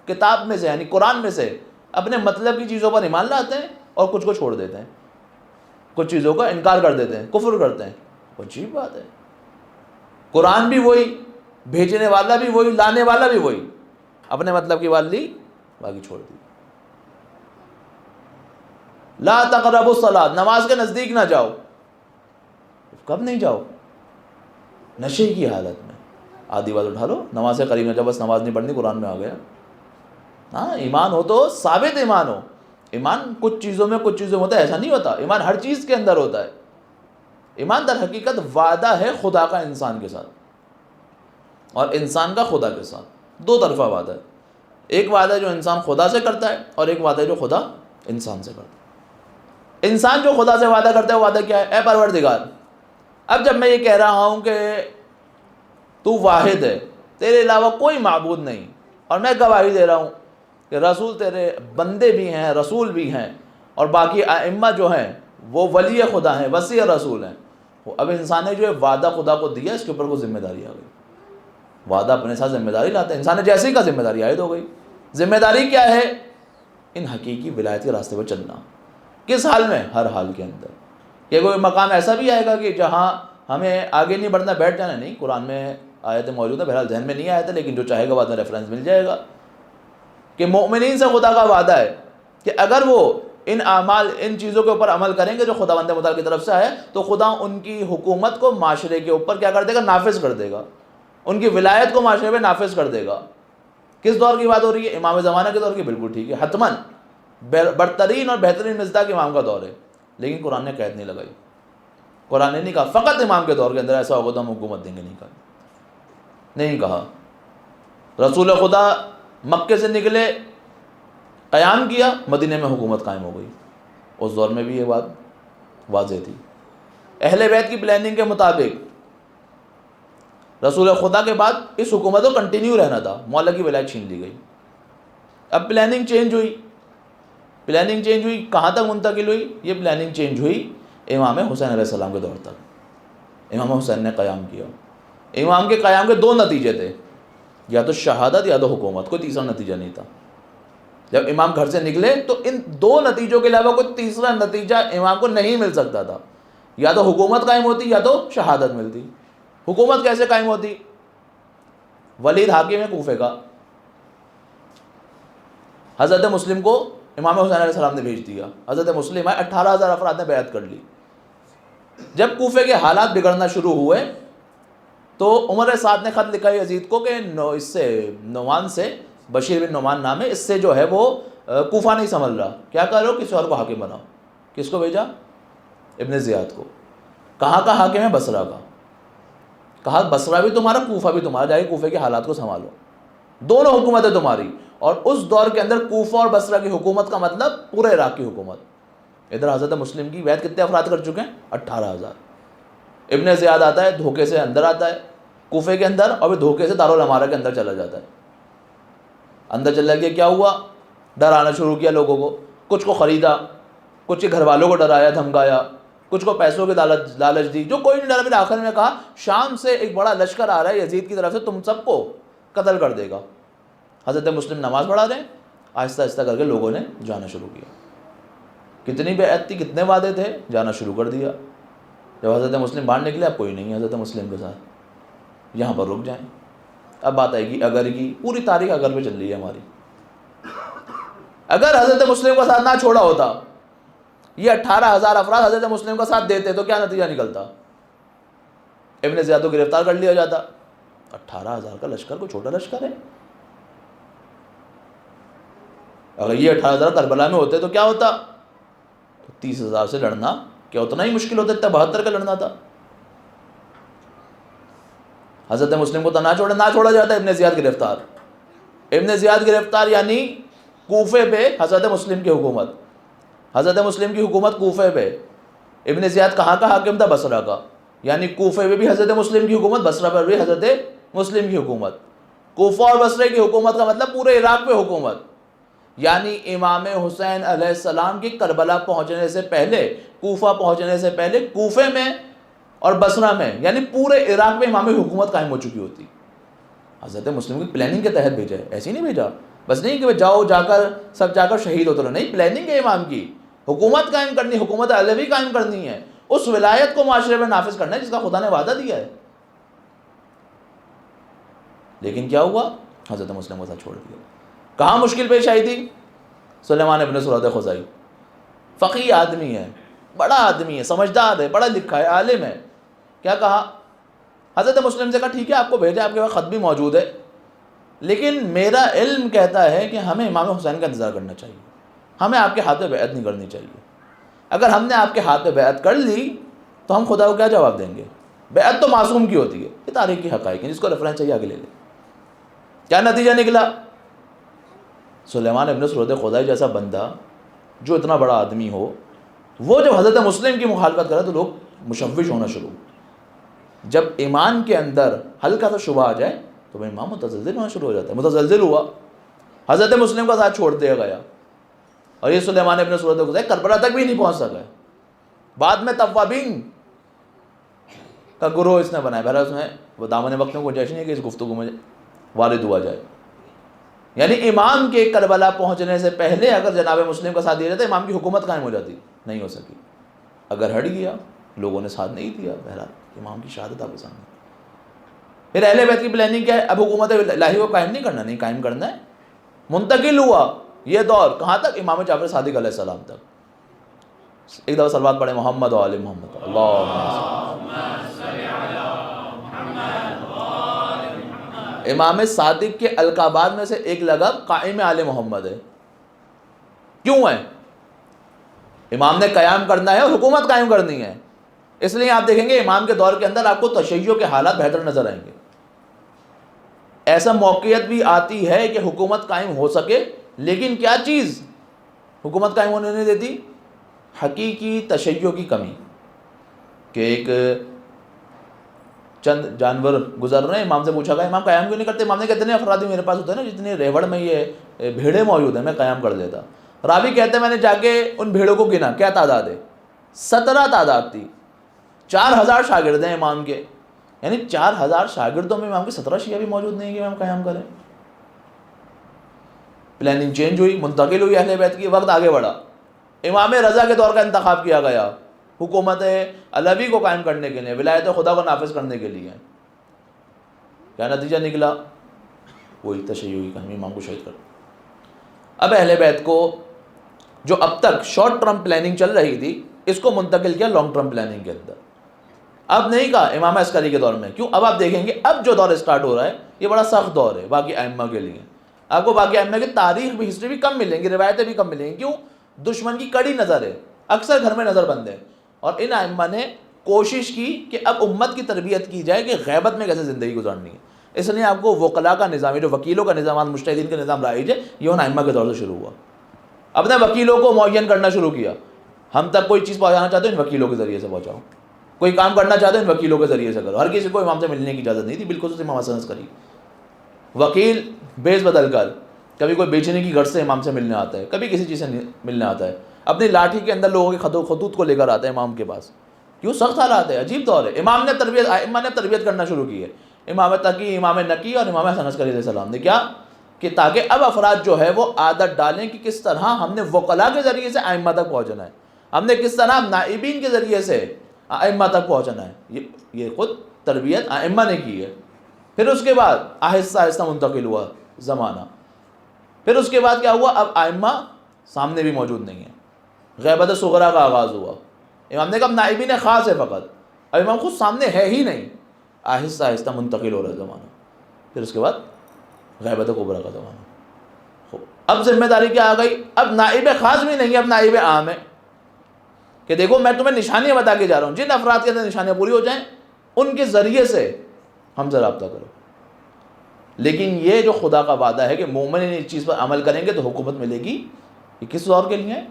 Speaker 1: کتاب میں سے یعنی قرآن میں سے اپنے مطلب کی چیزوں پر ایمان لاتے ہیں اور کچھ کو چھوڑ دیتے ہیں, کچھ چیزوں کا انکار کر دیتے ہیں, کفر کرتے ہیں. عجیب بات ہے. قرآن بھی وہی, بھیجنے والا بھی وہی, لانے والا بھی وہی, اپنے مطلب کی بات لی باقی چھوڑ دی. لا تقربوا الصلاۃ, نماز کے نزدیک نہ جاؤ. کب نہیں جاؤ؟ نشے کی حالت میں. آدھی بات اٹھا لو, نماز سے قریب نہ جاؤ, بس نماز نہیں پڑھنی, قرآن میں آ گیا. ہاں ایمان ہو تو ثابت ایمان ہو. ایمان کچھ چیزوں میں کچھ چیزوں میں ہوتا ہے, ایسا نہیں ہوتا. ایمان ہر چیز کے اندر ہوتا ہے. ایمان در حقیقت وعدہ ہے خدا کا انسان کے ساتھ اور انسان کا خدا کے ساتھ. دو طرفہ وعدہ ہے. ایک وعدہ جو انسان خدا سے کرتا ہے اور ایک وعدہ جو خدا انسان سے کرتا ہے. انسان جو خدا سے وعدہ کرتا ہے وعدہ کیا ہے؟ اے پروردگار، اب جب میں یہ کہہ رہا ہوں کہ تو واحد ہے، تیرے علاوہ کوئی معبود نہیں، اور میں گواہی دے رہا ہوں کہ رسول تیرے بندے بھی ہیں، رسول بھی ہیں، اور باقی ائمہ جو ہیں وہ ولی خدا ہیں، وصی رسول ہیں. اب انسان نے جو ہے وعدہ خدا کو دیا، اس کے اوپر کو ذمہ داری آ گئی. وعدہ اپنے ساتھ ذمہ داری لاتا ہے، انسان نے جیسے ہی کا ذمہ داری عائد ہو گئی. ذمہ داری کیا ہے؟ ان حقیقی ولایت کے راستے پہ چلنا. کس حال میں؟ ہر حال کے اندر. کہ کوئی مقام ایسا بھی آئے گا کہ جہاں ہمیں آگے نہیں بڑھنا، بیٹھ جانا نہیں. قرآن میں آیت موجود ہے، بہرحال ذہن میں نہیں آیا تھا، لیکن جو چاہے گا بعد میں ریفرنس مل جائے گا کہ مومنین سے خدا کا وعدہ ہے کہ اگر وہ ان اعمال، ان چیزوں کے اوپر عمل کریں گے جو خداوند متعال کی طرف سے ہے، تو خدا ان کی حکومت کو معاشرے کے اوپر کیا کر دے گا؟ نافذ کر دے گا. ان کی ولایت کو معاشرے میں نافذ کر دے گا. کس دور کی بات ہو رہی ہے؟ امام زمانہ کے دور کی. بالکل ٹھیک ہے، حتماً برترین اور بہترین مصداق امام کا دور ہے. لیکن قرآن نے قید نہیں لگائی. قرآن نے نہیں کہا فقط امام کے دور کے اندر ایسا ہوگا تو ہم حکومت دیں گے. نہیں کہا. رسول خدا مکے سے نکلے، قیام کیا، مدینے میں حکومت قائم ہو گئی. اس دور میں بھی یہ بات واضح تھی. اہل بیت کی پلاننگ کے مطابق رسول خدا کے بعد اس حکومت کو کنٹینیو رہنا تھا. مولا کی ولایت چھین لی گئی. اب پلاننگ چینج ہوئی. پلاننگ چینج ہوئی کہاں تک منتقل ہوئی؟ یہ پلاننگ چینج ہوئی امام حسین علیہ السلام کے دور تک. امام حسین نے قیام کیا. امام کے قیام کے دو نتیجے تھے، یا تو شہادت یا تو حکومت. کوئی تیسرا نتیجہ نہیں تھا. جب امام گھر سے نکلے تو ان دو نتیجوں کے علاوہ کوئی تیسرا نتیجہ امام کو نہیں مل سکتا تھا. یا تو حکومت قائم ہوتی یا تو شہادت ملتی. حکومت کیسے قائم ہوتی؟ ولید حاکم ہے کوفے کا، حضرت مسلم کو امام حسین علیہ السلام نے بھیج دیا. حضرت مسلم آئے، 18,000 افراد نے بیعت کر لی. جب کوفے کے حالات بگڑنا شروع ہوئے تو عمر سعد نے خط لکھا یزید کو کہ اس سے نعمان سے، بشیر بن نعمان نام ہے، اس سے جو ہے وہ کوفہ نہیں سنبھل رہا، کیا کرو کسی اور کو حاکم بناؤ. کس کو بھیجا؟ ابن زیاد کو. کہاں کا حاکم ہے؟ بصرہ کا. کہا بصرہ بھی تمہارا، کوفہ بھی تمہارا، جائے کوفے کے حالات کو سنبھالو. دونوں حکومتیں تمہاری. اور اس دور کے اندر کوفہ اور بصرہ کی حکومت کا مطلب پورے عراق کی حکومت. ادھر حضرت مسلم کی بیعت کتنے افراد کر چکے ہیں؟ 18,000. ابن زیاد آتا ہے، دھوکے سے اندر آتا ہے کوفے کے اندر، اور پھر دھوکے سے دارالامارہ کے اندر چلا جاتا ہے. اندر چلا گیا، کیا ہوا؟ ڈرانا شروع کیا لوگوں کو. کچھ کو خریدا، کچھ کے گھر والوں کو ڈرایا دھمکایا، کچھ کو پیسوں کی لالچ دی. جو کوئی نہیں ڈرا، پھر آخر میں کہا شام سے ایک بڑا لشکر آ رہا ہے یزید کی طرف سے، تم سب کو قتل کر دے گا. حضرت مسلم نماز پڑھا دیں. آہستہ آہستہ کر کے لوگوں نے جانا شروع کیا. کتنی بیعت تھی، کتنے وعدے تھے، جانا شروع کر دیا. جب حضرت مسلم باہر نکلے، اب کوئی نہیں ہے حضرت مسلم کے ساتھ، یہاں پر رک جائیں. اب بات آئے گی اگر کی. پوری تاریخ اگر پہ چل رہی ہے ہماری. اگر حضرت مسلم کا ساتھ نہ چھوڑا ہوتا، یہ 18,000 افراد حضرت مسلم کا ساتھ دیتے تو کیا نتیجہ نکلتا؟ ابن زیاد کو گرفتار کر لیا جاتا. 18,000 کا لشکر کوئی چھوٹا لشکر ہے. اگر یہ 18,000 کربلا میں ہوتے تو کیا ہوتا؟ 30,000 سے لڑنا کیا اتنا ہی مشکل ہوتا؟ 72 کا لڑنا تھا. حضرت مسلم کو تو نہ چھوڑا جاتا. ابن زیاد گرفتار. ابن زیاد گرفتار یعنی کوفے پہ حضرت مسلم کی حکومت. حضرت مسلم کی حکومت کوفے پہ. ابن زیاد کہاں کا حاکم تھا؟ بصرہ کا. یعنی کوفے پہ بھی حضرت مسلم کی حکومت، بصرہ پر بھی حضرت مسلم کی حکومت. کوفہ اور بصرہ کی حکومت کا مطلب پورے عراق پہ حکومت. یعنی امام حسین علیہ السلام کی کربلا پہنچنے سے پہلے، کوفہ پہنچنے سے پہلے کوفے میں اور بصرہ میں، یعنی پورے عراق میں امامی حکومت قائم ہو چکی ہوتی. حضرت مسلم کی پلاننگ کے تحت بھیجا ہے، ایسے ہی نہیں بھیجا. بس نہیں کہ جاؤ جا کر شہید ہوتے رہو. نہیں، پلاننگ ہے امام کی. حکومت قائم کرنی، حکومت علوی قائم کرنی ہے. اس ولایت کو معاشرے میں نافذ کرنا ہے جس کا خدا نے وعدہ دیا ہے. لیکن کیا ہوا؟ حضرت مسلم کو ساتھ چھوڑ دیا. کہاں مشکل پیش آئی تھی؟ سلیمان ابن سرد خزائی. فقیہ آدمی ہے، بڑا آدمی ہے، سمجھدار ہے، پڑھا لکھا ہے، عالم ہے. کیا کہا؟ حضرت مسلم سے کہا ٹھیک ہے آپ کو بھیجا، آپ کے پاس خط بھی موجود ہے، لیکن میرا علم کہتا ہے کہ ہمیں امام حسین کا انتظار کرنا چاہیے. ہمیں آپ کے ہاتھ پہ بیعت نہیں کرنی چاہیے. اگر ہم نے آپ کے ہاتھ پہ بیعت کر لی تو ہم خدا کو کیا جواب دیں گے؟ بیعت تو معصوم کی ہوتی ہے. یہ تاریخ کی حقائق ہیں، جس کو ریفرنس چاہیے آگے لے لیں. کیا نتیجہ نکلا؟ سلیمان ابن سرود خدائی جیسا بندہ جو اتنا بڑا آدمی ہو، وہ جب حضرت مسلم کی مخالفت کرے تو لوگ مشوش ہونا شروع. جب ایمان کے اندر ہلکا سا شبہ آ جائے تو امام متزلزل ہونا شروع ہو جاتا ہے. متزلزل ہوا، حضرت مسلم کا ساتھ چھوڑ دیا گیا، اور یہ سلیمان ابن سرود خدائی کربلا تک بھی نہیں پہنچ سکا. بعد میں توابین کا گروہ اس نے بنایا. بہرحال اس میں وہ دامن وقت میں گنجائش نہیں ہے کہ اس گفتگو میں وارد ہوا جائے. یعنی امام کے کربلا پہنچنے سے پہلے اگر جناب مسلم کا ساتھ دیا جاتا امام کی حکومت قائم ہو جاتی، نہیں ہو سکی. اگر ہٹ گیا، لوگوں نے ساتھ نہیں دیا، بہرحال امام کی شہادت آپ کے سامنے. پھر اہل بیت کی پلاننگ کیا ہے؟ اب حکومت الہی کو قائم نہیں کرنا، نہیں قائم کرنا ہے. منتقل ہوا یہ دور کہاں تک؟ امام جعفر صادق علیہ السلام تک. ایک دفعہ صلوات پڑھیں محمد و آل محمد. امام صادق کے القابات میں سے ایک لقب قائم آل محمد ہے. کیوں ہے؟ امام نے قیام کرنا ہے اور حکومت قائم کرنی ہے. اس لیے آپ دیکھیں گے امام کے دور کے اندر آپ کو تشیع کے حالات بہتر نظر آئیں گے. ایسا موقعیت بھی آتی ہے کہ حکومت قائم ہو سکے، لیکن کیا چیز حکومت قائم ہونے نہیں دیتی؟ حقیقی تشیع کی کمی. کہ ایک چند جانور گزر رہے ہیں، امام سے پوچھا گیا امام قیام کیوں نہیں کرتے؟ امام نے کہتے ہیں افراد میرے پاس ہوتے ہیں نا، جتنے ریوڑ میں یہ بھیڑیں موجود ہیں میں قیام کر دیتا. راوی کہتے ہیں میں نے جا کے ان بھیڑوں کو گنا، کیا تعداد ہے؟ 17 تعداد تھی. 4000 شاگرد ہیں امام کے، یعنی 4000 شاگردوں میں امام کے 17 شیعہ بھی موجود نہیں کہ امام قیام کریں. پلاننگ چینج ہوئی، منتقل ہوئی اہل بیت کی، وقت آگے بڑھا. امام رضا کے دور کا انتخاب کیا گیا حکومت علوی کو قائم کرنے کے لیے، ولایت خدا کو نافذ کرنے کے لیے. کیا نتیجہ نکلا؟ وہی تشیعی کمی، امام کو شہید کر. اب اہل بیت کو جو اب تک شارٹ ٹرم پلاننگ چل رہی تھی اس کو منتقل کیا لانگ ٹرم پلاننگ کے اندر. اب نہیں کہا امام عسکری کے دور میں. کیوں؟ اب آپ دیکھیں گے اب جو دور اسٹارٹ ہو رہا ہے یہ بڑا سخت دور ہے باقی ائمہ کے لیے. آپ کو باقی ائمہ کی تاریخ بھی، ہسٹری بھی کم ملیں گی، روایتیں بھی کم ملیں گی. کیوں؟ دشمن کی کڑی نظر ہے، اکثر گھر میں نظر بند ہے. اور ان ائمہ نے کوشش کی کہ اب امت کی تربیت کی جائے کہ غیبت میں کیسے زندگی گزارنی ہے. اس لیے آپ کو وکلاء کا نظام، جو وکیلوں کا نظام، مجتہدین کا نظام رائج ہے، یہ ان ائمہ کے دور سے شروع ہوا. اپنے وکیلوں کو معین کرنا شروع کیا. ہم تک کوئی چیز پہنچانا چاہتے ہیں ان وکیلوں کے ذریعے سے پہنچاؤ، کوئی کام کرنا چاہتے ہیں ان وکیلوں کے ذریعے سے کرو. ہر کسی کو امام سے ملنے کی اجازت نہیں تھی، بالخصوص امام حسن عسکری. وکیل بیس بدل کر کبھی کوئی بیچنے کی غرض سے امام سے ملنے آتا ہے، کبھی کسی چیز سے ملنے آتا ہے، اپنی لاٹھی کے اندر لوگوں کے خطوط کو لے کر آتا ہے امام کے پاس. کیوں؟ سخت حالات ہے، عجیب دور ہے. امام نے تربیت کرنا شروع کی ہے. امام تقی، امام نقی اور امام حسن عسکری علیہ السلام نے. کیا؟ کہ تاکہ اب افراد جو ہے وہ عادت ڈالیں کہ کس طرح ہم نے وکلاء کے ذریعے سے ائمہ تک پہنچنا ہے، ہم نے کس طرح نائبین کے ذریعے سے ائمہ تک پہنچنا ہے. یہ خود تربیت ائمہ نے کی ہے. پھر اس کے بعد آہستہ آہستہ منتقل ہوا زمانہ. پھر اس کے بعد کیا ہوا؟ اب ائمہ سامنے بھی موجود نہیں ہیں، غیبت صغرا کا آغاز ہوا. امام نے کہا نائبین خاص ہے فقط، اب امام خود سامنے ہے ہی نہیں. آہستہ آہستہ منتقل ہو رہا ہے زمانہ. پھر اس کے بعد غیبت کبریٰ کا زمانہ. اب ذمہ داری کیا آ گئی؟ اب نائب خاص بھی نہیں، اب نائب عام ہے. کہ دیکھو میں تمہیں نشانیاں بتا کے جا رہا ہوں، جن افراد کے اندر نشانیاں پوری ہو جائیں ان کے ذریعے سے ہم سے رابطہ کرو. لیکن یہ جو خدا کا وعدہ ہے کہ مومن اس چیز پر عمل کریں گے تو حکومت ملے گی، یہ کس دور کے لیے ہے؟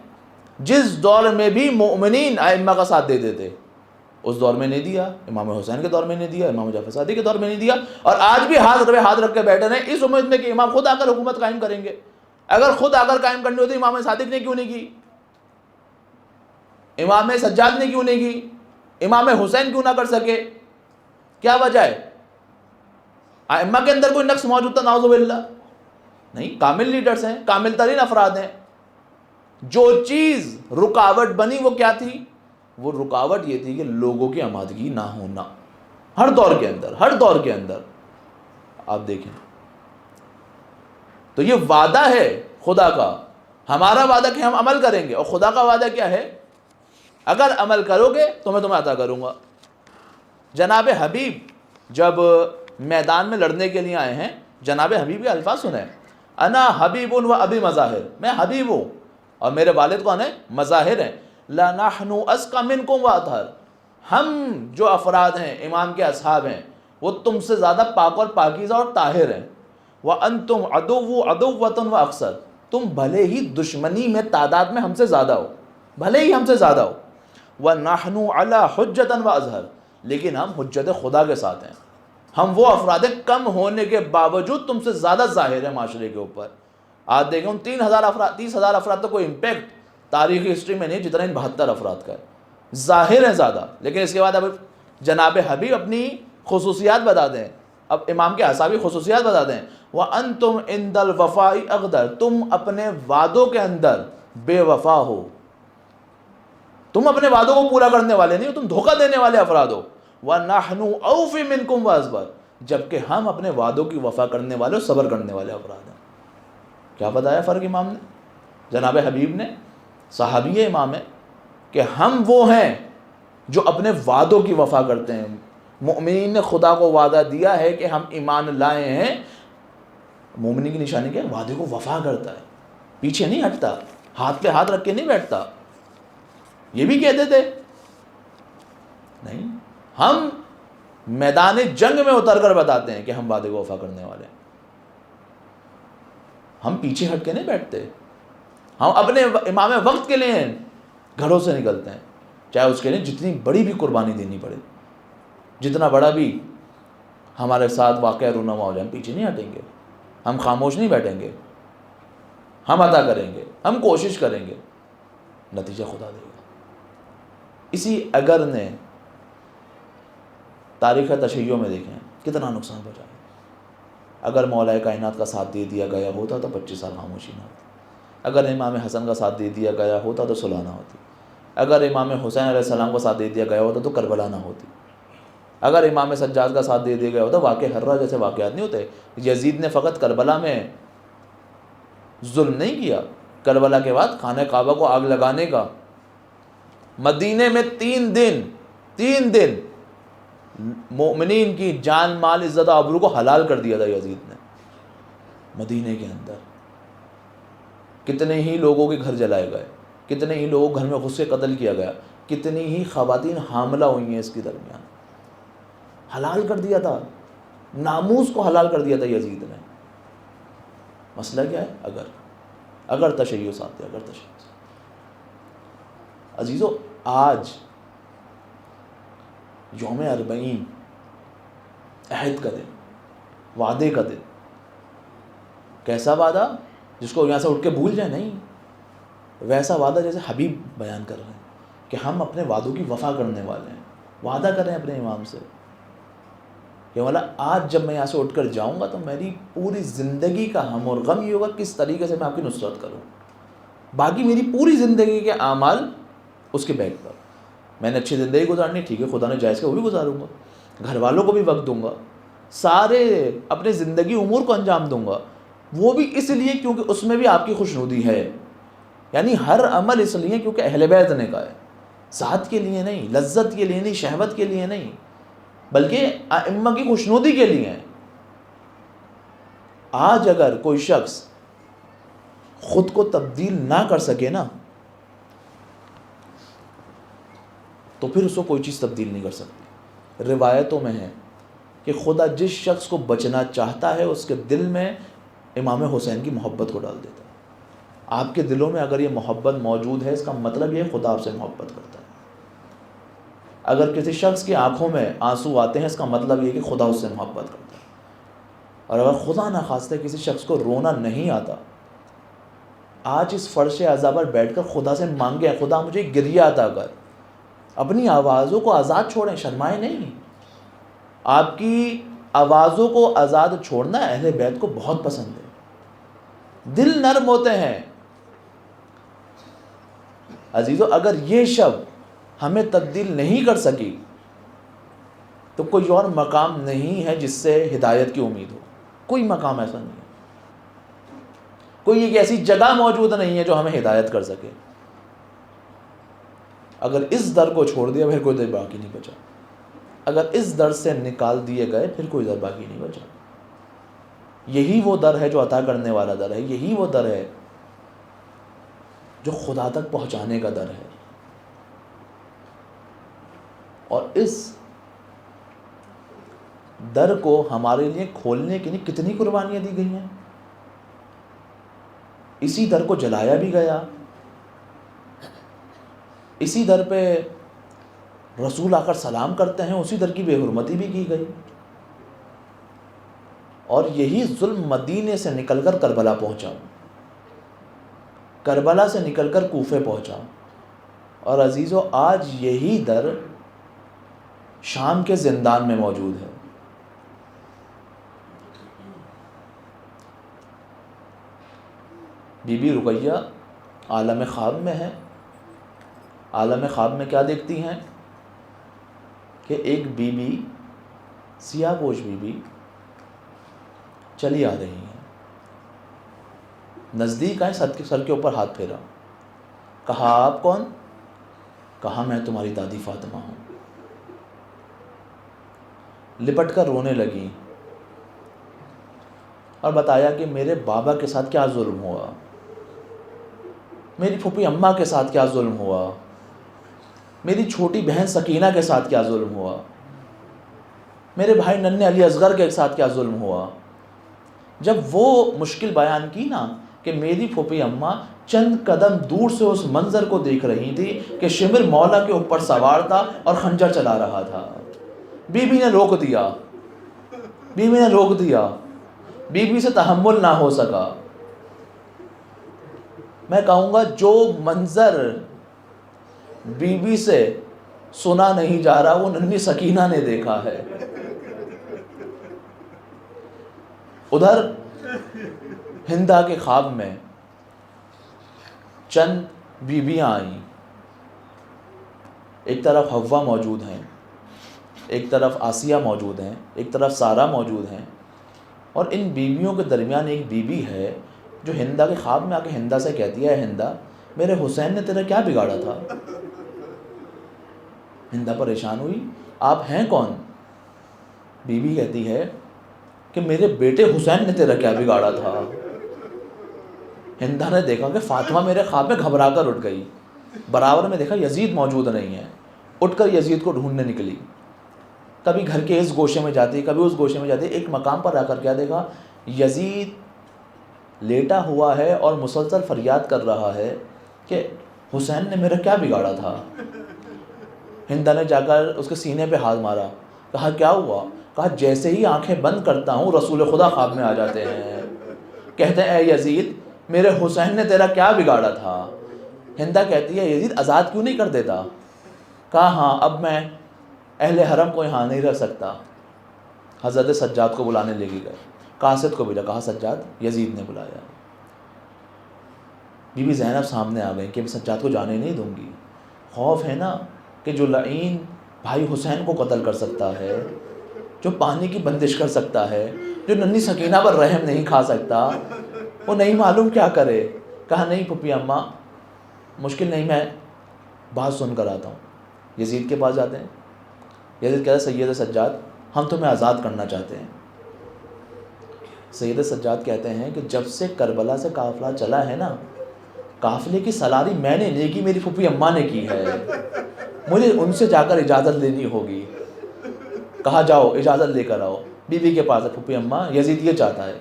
Speaker 1: جس دور میں بھی مومنین ائمہ کا ساتھ دے دیتے اس دور میں نہیں دیا. امام حسین کے دور میں نہیں دیا، امام جعفر صادق کے دور میں نہیں دیا، اور آج بھی ہاتھ رکھ کے بیٹھے رہے اس امید میں کہ امام خود آ کر حکومت قائم کریں گے. اگر خود آ کر قائم کرنی ہوتی امام صادق نے کیوں نہیں کی؟ امام سجاد نے کیوں نہیں کی؟ امام حسین کیوں نہ کر سکے؟ کیا وجہ ہے؟ ائمہ کے اندر کوئی نقص موجود تھا؟ نعوذ باللہ نہیں. کامل لیڈرز ہیں، کامل ترین افراد ہیں. جو چیز رکاوٹ بنی وہ کیا تھی؟ وہ رکاوٹ یہ تھی کہ لوگوں کی آمادگی نہ ہونا. ہر دور کے اندر آپ دیکھیں تو یہ وعدہ ہے خدا کا. ہمارا وعدہ کہ ہم عمل کریں گے، اور خدا کا وعدہ کیا ہے؟ اگر عمل کرو گے تو میں تمہیں عطا کروں گا. جناب حبیب جب میدان میں لڑنے کے لیے آئے ہیں، جناب حبیب کے الفاظ سنیں، انا حبیب و ابی مظاہر، میں حبیب ہوں اور میرے والد کون ہیں؟ مظاہر ہیں. لا نحن ازکی منکم واطہر، ہم جو افراد ہیں امام کے اصحاب ہیں وہ تم سے زیادہ پاک اور پاکیزہ اور طاہر ہیں. وَأَنْتُمْ عَدُوُّ عَدُوَّةٌ وَأَكْثَرُ، تم بھلے ہی دشمنی میں تعداد میں ہم سے زیادہ ہو، بھلے ہی ہم سے زیادہ ہو، وَنَحْنُ عَلَى حُجَّةٍ وَأَزْهَرٍ، لیکن ہم حجت خدا کے ساتھ ہیں، ہم وہ افراد ہیں کم ہونے کے باوجود تم سے زیادہ ظاہر ہے معاشرے کے اوپر۔ آج دیکھیں ان 30,000 افراد تو کوئی امپیکٹ تاریخی ہسٹری میں نہیں جتنا ان 72 افراد کا ہے، ظاہر ہے زیادہ، لیکن اس کے بعد اب جناب حبیب اپنی خصوصیات بتا دیں، اب امام کے اصحابی خصوصیات بتا دیں، وَأَنْتُمْ عِنْدَ الْوَفَاءِ أَغْدَرُ، تم اپنے وعدوں کے اندر بے وفا ہو، تم اپنے وعدوں کو پورا کرنے والے نہیں ہو، تم دھوکہ دینے والے افراد ہو۔ وَنَحْنُ أَوْفِ مِنْكُمْ وَأَصْبَرُ، جبکہ ہم اپنے وعدوں کی وفا کرنے والے اور صبر کرنے والے افراد ہیں۔ کیا بتایا فرق امام نے، جناب حبیب نے؟ صحابی امام ہے کہ ہم وہ ہیں جو اپنے وعدوں کی وفا کرتے ہیں۔ مؤمنین نے خدا کو وعدہ دیا ہے کہ ہم ایمان لائے ہیں، مومنی کی نشانی کیا ہے؟ وعدے کو وفا کرتا ہے، پیچھے نہیں ہٹتا، ہاتھ پہ ہاتھ رکھ کے نہیں بیٹھتا۔ یہ بھی کہتے تھے نہیں، ہم میدان جنگ میں اتر کر بتاتے ہیں کہ ہم وعدے کو وفا کرنے والے ہیں، ہم پیچھے ہٹ کے نہیں بیٹھتے، ہم اپنے امام وقت کے لیے گھروں سے نکلتے ہیں، چاہے اس کے لیے جتنی بڑی بھی قربانی دینی پڑے، جتنا بڑا بھی ہمارے ساتھ واقعہ رونما ہو جائے، ہم پیچھے نہیں ہٹیں گے، ہم خاموش نہیں بیٹھیں گے، ہم عطا کریں گے، ہم کوشش کریں گے، نتیجہ خدا دے گا۔ اسی اگر نے تاریخ تشیع میں دیکھیں کتنا نقصان پہنچایا۔ اگر مولا کائنات کا ساتھ دے دیا گیا ہوتا تو 25 سال خاموشی نہ ہوتی، اگر امام حسن کا ساتھ دے دیا گیا ہوتا تو صلح نہ ہوتی، اگر امام حسین علیہ السلام کا ساتھ دے دیا گیا ہوتا تو کربلا نہ ہوتی، اگر امام سجاد کا ساتھ دے دیا گیا ہوتا، واقع حرہ جیسے واقعات نہیں ہوتے۔ یزید نے فقط کربلا میں ظلم نہیں کیا، کربلا کے بعد خانہ کعبہ کو آگ لگانے کا، مدینے میں 3 دن مومنین کی جان مال عزت و آبرو کو حلال کر دیا تھا یزید نے مدینے کے اندر۔ کتنے ہی لوگوں کے گھر جلائے گئے، کتنے ہی لوگوں گھر میں گھس کے قتل کیا گیا، کتنی ہی خواتین حاملہ ہوئی ہیں اس کے درمیان، حلال کر دیا تھا، ناموس کو حلال کر دیا تھا یزید نے۔ مسئلہ کیا ہے؟ اگر تشیع ساتھ دے، اگر تشیع عزیزو، آج یوم 40 عہد کا دن، وعدے کا دن، کیسا وعدہ جس کو یہاں سے اٹھ کے بھول جائے؟ نہیں، ویسا وعدہ جیسے حبیب بیان کر رہے ہیں کہ ہم اپنے وعدوں کی وفا کرنے والے ہیں۔ وعدہ کریں اپنے امام سے کہ مولا آج جب میں یہاں سے اٹھ کر جاؤں گا تو میری پوری زندگی کا ہم اور غم یہ ہوگا کس طریقے سے میں آپ کی نصرت کروں، باقی میری پوری زندگی کے اعمال اس کے بیک پر، میں نے اچھی زندگی گزارنی، ٹھیک ہے، خدا نے جائز کا وہ بھی گزاروں گا، گھر والوں کو بھی وقت دوں گا، سارے اپنے زندگی امور کو انجام دوں گا، وہ بھی اس لیے کیونکہ اس میں بھی آپ کی خوشنودی ہے، یعنی ہر عمل اس لیے کیونکہ اہل بیت نے کہا ہے، ذات کے لیے نہیں، لذت کے لیے نہیں، شہوت کے لیے نہیں، بلکہ ائمہ کی خوشنودی کے لیے ہیں۔ آج اگر کوئی شخص خود کو تبدیل نہ کر سکے نا تو پھر اس کو کوئی چیز تبدیل نہیں کر سکتی۔ روایتوں میں ہے کہ خدا جس شخص کو بچنا چاہتا ہے اس کے دل میں امام حسین کی محبت کو ڈال دیتا ہے۔ آپ کے دلوں میں اگر یہ محبت موجود ہے، اس کا مطلب یہ خدا آپ سے محبت کرتا ہے۔ اگر کسی شخص کی آنکھوں میں آنسو آتے ہیں، اس کا مطلب یہ کہ خدا اس سے محبت کرتا ہے۔ اور اگر خدا نہ خواستہ کسی شخص کو رونا نہیں آتا، آج اس فرش عزا پر بیٹھ کر خدا سے مانگے، خدا مجھے گریہ عطا کر، اپنی آوازوں کو آزاد چھوڑیں، شرمائیں نہیں۔ آپ کی آوازوں کو آزاد چھوڑنا اہل بیت کو بہت پسند ہے، دل نرم ہوتے ہیں۔ عزیزو، اگر یہ شب ہمیں تبدیل نہیں کر سکی تو کوئی اور مقام نہیں ہے جس سے ہدایت کی امید ہو، کوئی مقام ایسا نہیں ہے، کوئی ایک ایسی جگہ موجود نہیں ہے جو ہمیں ہدایت کر سکے۔ اگر اس در کو چھوڑ دیا پھر کوئی در باقی نہیں بچا، اگر اس در سے نکال دیے گئے پھر کوئی در باقی نہیں بچا۔ یہی وہ در ہے جو عطا کرنے والا در ہے، یہی وہ در ہے جو خدا تک پہنچانے کا در ہے۔ اور اس در کو ہمارے لیے کھولنے کے لیے کتنی قربانیاں دی گئی ہیں. اسی در کو جلایا بھی گیا, اسی در پہ رسول آ کر سلام کرتے ہیں, اسی در کی بے حرمتی بھی کی گئی. اور یہی ظلم مدینے سے نکل کر کربلا پہنچا, کربلا سے نکل کر کوفے پہنچا. اور عزیزو آج یہی در شام کے زندان میں موجود ہے. بی بی رقیہ عالم خواب میں ہے. عالم خواب میں کیا دیکھتی ہیں کہ ایک بی بی, سیاہ پوش بی بی چلی آ رہی ہیں. نزدیک آئے, سر کے اوپر ہاتھ پھیرا, کہا آپ کون؟ کہا میں تمہاری دادی فاطمہ ہوں. لپٹ کر رونے لگی اور بتایا کہ میرے بابا کے ساتھ کیا ظلم ہوا, میری پھوپھی اماں کے ساتھ کیا ظلم ہوا, میری چھوٹی بہن سکینہ کے ساتھ کیا ظلم ہوا, میرے بھائی ننھے علی اصغر کے ساتھ کیا ظلم ہوا. جب وہ مشکل بیان کی نا کہ میری پھوپھی اماں چند قدم دور سے اس منظر کو دیکھ رہی تھی کہ شمر مولا کے اوپر سوار تھا اور خنجر چلا رہا تھا, بی بی نے روک دیا, بیوی نے روک دیا, بیوی سے تحمل نہ ہو سکا. میں کہوں گا جو منظر بیوی سے سنا نہیں جا رہا وہ ننھی سکینہ نے دیکھا ہے. ادھر ہندا کے خواب میں چند بیویاں آئیں, ایک طرف حوا موجود ہیں, ایک طرف آسیہ موجود ہیں, ایک طرف سارہ موجود ہیں. اور ان بیویوں کے درمیان ایک بیوی ہے جو ہندا کے خواب میں آ کے ہندا سے کہتی ہے, ہندا میرے حسین نے تیرا کیا بگاڑا تھا؟ ہندا پریشان ہوئی, آپ ہیں کون؟ بیوی کہتی ہے کہ میرے بیٹے حسین نے تیرا کیا بگاڑا تھا؟ ہندا نے دیکھا کہ فاطمہ میرے خواب میں گھبرا کر اٹھ گئی, برابر میں دیکھا یزید موجود نہیں ہے, اٹھ کر یزید کو ڈھونڈنے نکلی. کبھی گھر کے اس گوشے میں جاتی, کبھی اس گوشے میں جاتی. ایک مقام پر آ کر کیا دیکھا, یزید لیٹا ہوا ہے اور مسلسل فریاد کر رہا ہے کہ حسین نے میرا کیا بگاڑا تھا. ہندا نے جا کر اس کے سینے پہ ہاتھ مارا, کہا کیا ہوا؟ کہا جیسے ہی آنکھیں بند کرتا ہوں رسول خدا خواب میں آ جاتے ہیں, کہتے ہیں اے یزید میرے حسین نے تیرا کیا بگاڑا تھا؟ ہندا کہتی ہے یزید آزاد کیوں نہیں کر دیتا؟ کہا ہاں اب میں اہل حرم کو یہاں نہیں رہ سکتا. حضرت سجاد کو بلانے لے گئے, قاصد کو بلا, کہا سجاد یزید نے بلایا. بی بی زینب سامنے آ گئی کہ میں سجاد کو جانے نہیں دوں گی. خوف ہے نا کہ جو لعین بھائی حسین کو قتل کر سکتا ہے, جو پانی کی بندش کر سکتا ہے, جو ننھی سکینہ پر رحم نہیں کھا سکتا, وہ نہیں معلوم کیا کرے. کہا نہیں پھوپھی اماں مشکل نہیں, میں بات سن کر آتا ہوں. یزید کے پاس جاتے ہیں. یزید کہتا ہے سید سجاد ہم تمہیں آزاد کرنا چاہتے ہیں. سید سجاد کہتے ہیں کہ جب سے کربلا سے قافلہ چلا ہے نا, قافلے کی سلاری میں نے نہیں کی, میری پھوپھی اماں نے کی ہے, مجھے ان سے جا کر اجازت لینی ہوگی. کہا جاؤ اجازت لے کر آؤ. بیوی کے پاس ہے, پھوپھی اماں یزید یہ چاہتا ہے.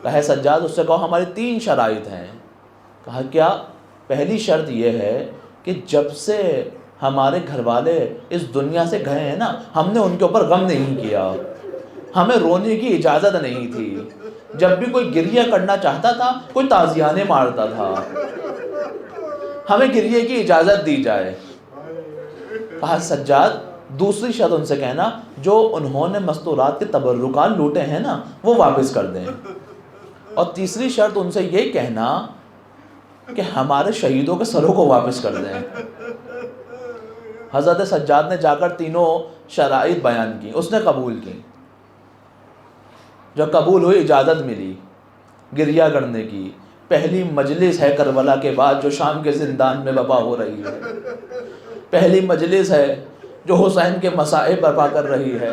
Speaker 1: کہا سجاد اس سے کہو ہماری 3 شرائط ہیں. کہا کیا؟ پہلی شرط یہ ہے کہ جب سے ہمارے گھر والے اس دنیا سے گئے ہیں نا ہم نے ان کے اوپر غم نہیں کیا, ہمیں رونے کی اجازت نہیں تھی. جب بھی کوئی گریہ کرنا چاہتا تھا کوئی تازیانے مارتا تھا, ہمیں گریہ کی اجازت دی جائے. کہا سجاد دوسری شرط ان سے کہنا جو انہوں نے مستورات کے تبرکات لوٹے ہیں نا وہ واپس کر دیں, اور تیسری شرط ان سے یہ کہنا کہ ہمارے شہیدوں کے سروں کو واپس کر دیں. حضرت سجاد نے جا کر تینوں شرائط بیان کی, اس نے قبول کی. جب قبول ہوئی اجازت ملی گریہ کرنے کی. پہلی مجلس ہے کربلا کے بعد جو شام کے زندان میں برپا ہو رہی ہے, پہلی مجلس ہے جو حسین کے مصائب برپا کر رہی ہے.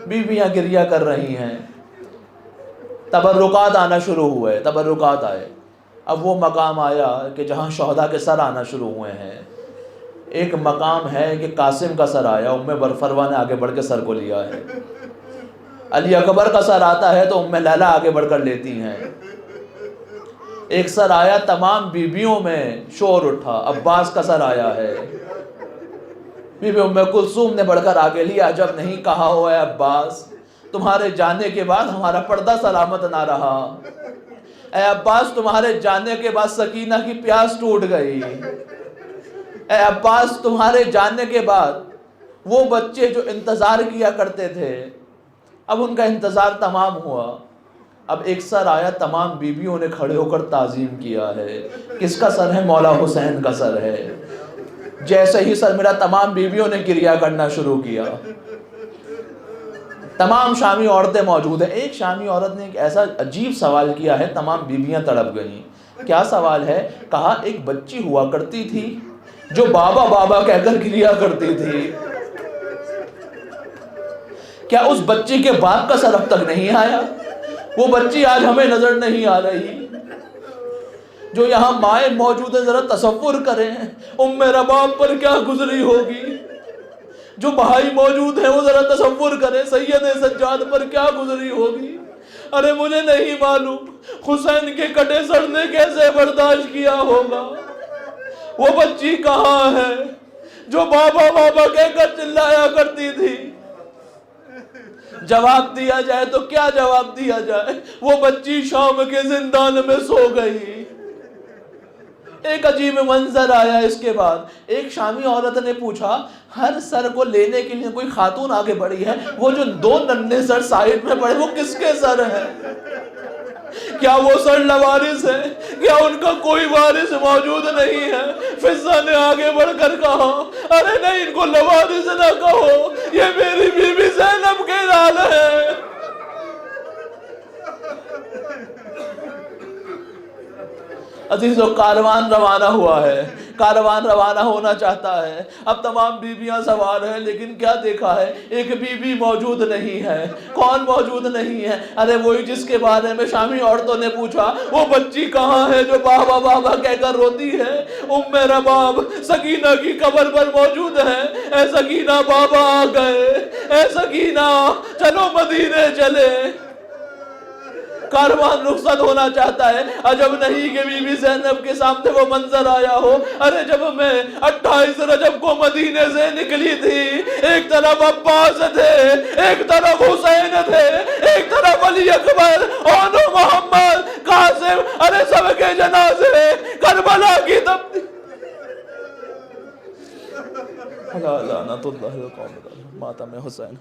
Speaker 1: بیویاں گریہ کر رہی ہیں, تبرکات آنا شروع ہوئے, تبرکات آئے. اب وہ مقام آیا کہ جہاں شہداء کے سر آنا شروع ہوئے ہیں. ایک مقام ہے کہ قاسم کا سر آیا, ام فروا نے آگے بڑھ کے سر کو لیا ہے. علی اکبر کا سر آتا ہے تو ام لیلا آگے بڑھ کر لیتی ہیں. ایک سر آیا تمام بیویوں میں شور اٹھا، عباس کا سر آیا ہے. بی بی ام کلثوم نے بڑھ کر آگے لیا، جب نہیں کہا ہو اے عباس، تمہارے جانے کے بعد ہمارا پردہ سلامت نہ رہا. اے عباس تمہارے جانے کے بعد سکینہ کی پیاس ٹوٹ گئی. اے عباس تمہارے جانے کے بعد وہ بچے جو انتظار کیا کرتے تھے اب ان کا انتظار تمام ہوا. اب ایک سر آیا، تمام بیویوں نے کھڑے ہو کر تعظیم کیا ہے. کس کا سر ہے؟ مولا حسین کا سر ہے. جیسے ہی سر ملا تمام بیویوں نے گریہ کرنا شروع کیا. تمام شامی عورتیں موجود ہیں. ایک شامی عورت نے ایک ایسا عجیب سوال کیا ہے، تمام بیویاں تڑپ گئیں. کیا سوال ہے؟ کہا ایک بچی ہوا کرتی تھی جو بابا بابا کہہ کر گریہ کرتی تھی، کیا اس بچی کے باپ کا سر اب تک نہیں آیا؟ وہ بچی آج ہمیں نظر نہیں آ رہی. جو یہاں مائیں موجود ہیں ذرا تصور کریں ام رباب پر کیا گزری ہوگی. جو بھائی موجود ہیں وہ ذرا تصور کریں سید سجاد پر کیا گزری ہوگی. ارے مجھے نہیں معلوم حسین کے کٹے سر نے کیسے برداشت کیا ہوگا. وہ بچی کہاں ہے جو بابا بابا کہہ کر چلایا کرتی تھی؟ جواب دیا جائے تو کیا جواب دیا جائے؟ وہ بچی شام کے زندان میں سو گئی. ایک عجیب منظر آیا. اس کے بعد ایک شامی عورت نے پوچھا ہر سر کو لینے کے لیے کوئی خاتون آگے بڑھی ہے، وہ جو دو ننھے سر سائیڈ میں پڑے وہ کس کے سر ہیں؟ کیا وہ سر لوارث ہے؟ کیا ان کا کوئی وارث موجود نہیں ہے؟ فضہ نے آگے بڑھ کر کہا ارے نہیں، ان کو لوارث نہ کہو، یہ میری بیوی زینب کے لال ہے. عزیزو کاروان روانہ ہوا ہے، کاروان روانہ ہونا چاہتا ہے. اب تمام بیویاں سوار ہیں لیکن کیا دیکھا ہے؟ ایک بیوی موجود نہیں ہے. کون موجود نہیں ہے؟ ارے وہی جس کے بارے میں شامی عورتوں نے پوچھا. وہ بچی کہاں ہے جو بابا بابا کہہ کر روتی ہے؟ ام رباب سکینہ کی قبر پر موجود ہے. اے سکینہ بابا آ گئے، اے سکینہ چلو مدینے چلے. کاروان رخصت ہونا چاہتا ہے. عجب نہیں کہ بی بی زینب کے سامنے وہ منظر آیا ہو. ارے جب میں 28 رجب کو مدینے سے نکلی تھی، ایک طرف عباس تھے، ایک طرف حسین تھے، ایک طرف علی اکبر اور محمد قاسم. ارے سب کے جنازے کربلا کی تب لعنت اللہ القوم ماتم حسین.